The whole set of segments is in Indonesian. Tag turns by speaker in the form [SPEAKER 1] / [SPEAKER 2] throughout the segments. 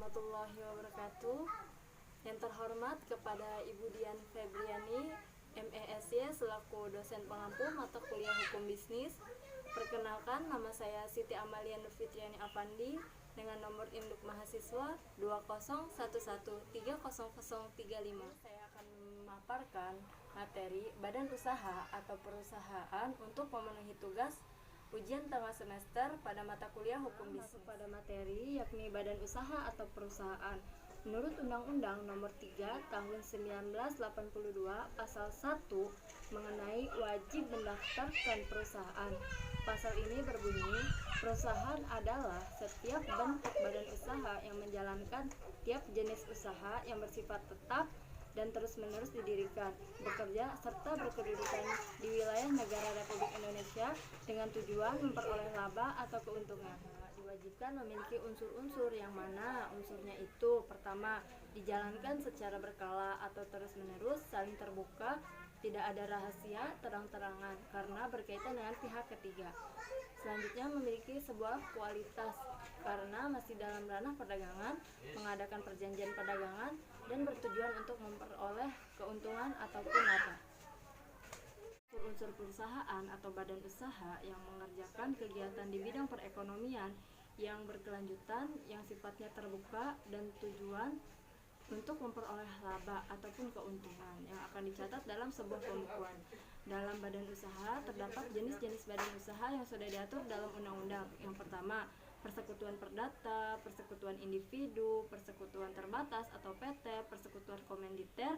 [SPEAKER 1] warahmatullahi wabarakatuh. Yang terhormat kepada Ibu Dian Febriani, MESY selaku dosen pengampu mata kuliah Hukum Bisnis. Perkenalkan, nama saya Siti Amalia Nurfitriani Apandi dengan nomor induk mahasiswa 2011300035. Saya akan memaparkan materi badan usaha atau perusahaan untuk memenuhi tugas ujian tengah semester pada mata kuliah Hukum Bisnis. Pada materi yakni badan usaha atau perusahaan. Menurut Undang-Undang Nomor 3 Tahun 1982 Pasal 1 mengenai wajib mendaftarkan perusahaan. Pasal ini berbunyi, perusahaan adalah setiap bentuk badan usaha yang menjalankan tiap jenis usaha yang bersifat tetap dan terus-menerus didirikan, bekerja, serta berkedudukan di wilayah negara Republik Indonesia dengan tujuan memperoleh laba atau keuntungan. Diwajibkan memiliki unsur-unsur yang mana unsurnya itu: pertama, dijalankan secara berkala atau terus-menerus, saling terbuka, tidak ada rahasia, terang-terangan karena berkaitan dengan pihak ketiga. Selanjutnya, memiliki sebuah kualitas karena masih dalam ranah perdagangan, mengadakan perjanjian perdagangan, dan bertujuan untuk memperoleh keuntungan ataupun laba. Unsur perusahaan atau badan usaha yang mengerjakan kegiatan di bidang perekonomian yang berkelanjutan, yang sifatnya terbuka dan tujuan untuk memperoleh laba ataupun keuntungan yang akan dicatat dalam sebuah pembukuan. Dalam badan usaha terdapat jenis-jenis badan usaha yang sudah diatur dalam undang-undang. Yang pertama, persekutuan perdata, persekutuan individu, persekutuan terbatas atau PT, persekutuan komanditer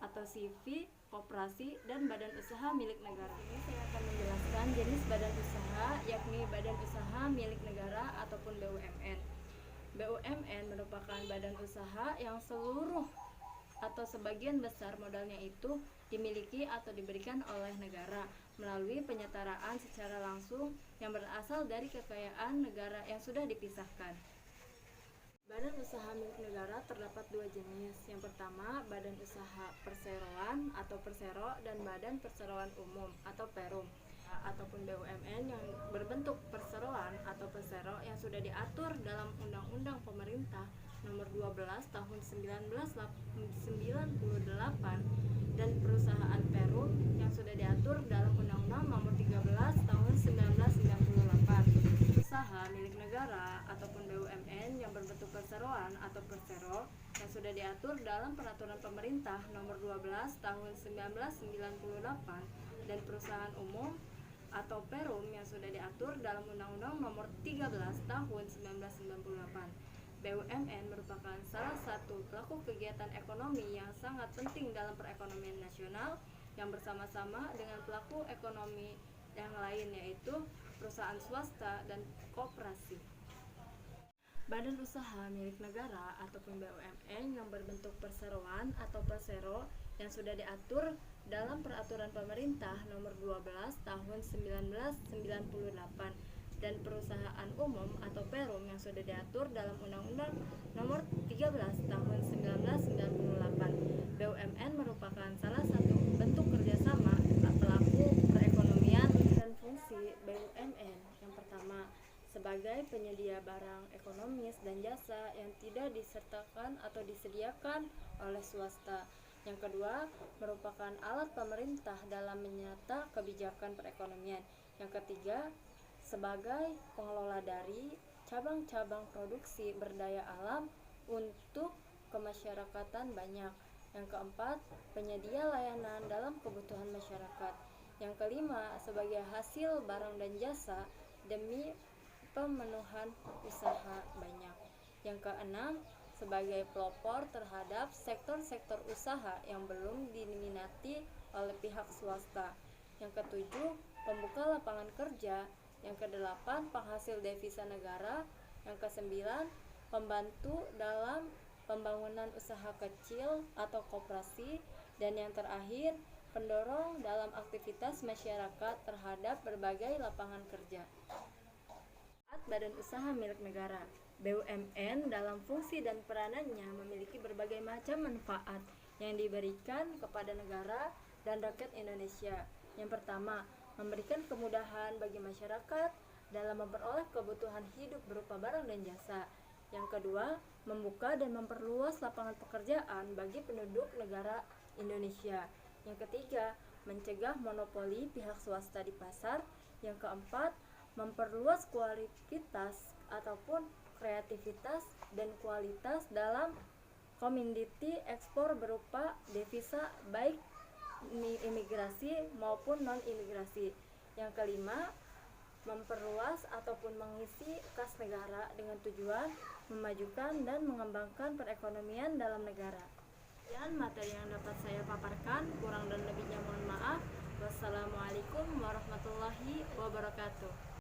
[SPEAKER 1] atau CV, koperasi, dan badan usaha milik negara. Ini saya akan menjelaskan jenis badan usaha, yakni badan usaha milik negara ataupun BUMN. BUMN merupakan badan usaha yang seluruh atau sebagian besar modalnya itu dimiliki atau diberikan oleh negara melalui penyetaraan secara langsung yang berasal dari kekayaan negara yang sudah dipisahkan. Badan usaha milik negara terdapat dua jenis. Yang pertama, badan usaha perseroan atau persero dan badan perseroan umum atau perum ataupun BUMN yang berbentuk perseroan atau persero yang sudah diatur dalam Undang-Undang Pemerintah Nomor 12 Tahun 1998 dan perusahaan perum yang sudah diatur dalam Undang-Undang Nomor 13 Tahun 1998. Usaha milik negara ataupun BUMN yang berbentuk perseroan atau persero yang sudah diatur dalam Peraturan Pemerintah Nomor 12 Tahun 1998 dan perusahaan umum atau perum yang sudah diatur dalam Undang-Undang Nomor 13 Tahun 1998. BUMN merupakan salah satu pelaku kegiatan ekonomi yang sangat penting dalam perekonomian nasional yang bersama-sama dengan pelaku ekonomi yang lain, yaitu perusahaan swasta dan koperasi. Badan usaha milik negara ataupun BUMN yang berbentuk perseroan atau persero yang sudah diatur dalam Peraturan Pemerintah Nomor 12 Tahun 1998 dan perusahaan umum atau perum yang sudah diatur dalam Undang-Undang Nomor 13 Tahun 1998. BUMN merupakan salah satu bentuk kerjasama pelaku perekonomian dan fungsi BUMN. Yang pertama, sebagai penyedia barang ekonomis dan jasa yang tidak disertakan atau disediakan oleh swasta. Yang kedua, merupakan alat pemerintah dalam menyata kebijakan perekonomian. Yang ketiga, sebagai pengelola dari cabang-cabang produksi berdaya alam untuk kemasyarakatan banyak. Yang keempat, penyedia layanan dalam kebutuhan masyarakat. Yang kelima, sebagai hasil barang dan jasa demi pemenuhan usaha banyak. Yang keenam, sebagai pelopor terhadap sektor-sektor usaha yang belum diminati oleh pihak swasta. Yang ketujuh, pembuka lapangan kerja. Yang kedelapan, penghasil devisa negara. Yang kesembilan, pembantu dalam pembangunan usaha kecil atau koperasi. Dan yang terakhir, pendorong dalam aktivitas masyarakat terhadap berbagai lapangan kerja. Badan usaha milik negara BUMN dalam fungsi dan peranannya memiliki berbagai macam manfaat yang diberikan kepada negara dan rakyat Indonesia. Yang pertama, memberikan kemudahan bagi masyarakat dalam memperoleh kebutuhan hidup berupa barang dan jasa. Yang kedua, membuka dan memperluas lapangan pekerjaan bagi penduduk negara Indonesia. Yang ketiga, mencegah monopoli pihak swasta di pasar. Yang keempat, memperluas kualitas ataupun kreativitas dan kualitas dalam komoditi ekspor berupa devisa baik imigrasi maupun non-imigrasi. Yang kelima, memperluas ataupun mengisi kas negara dengan tujuan memajukan dan mengembangkan perekonomian dalam negara. Sekian materi yang dapat saya paparkan, kurang dan lebihnya mohon maaf. Wassalamualaikum warahmatullahi wabarakatuh.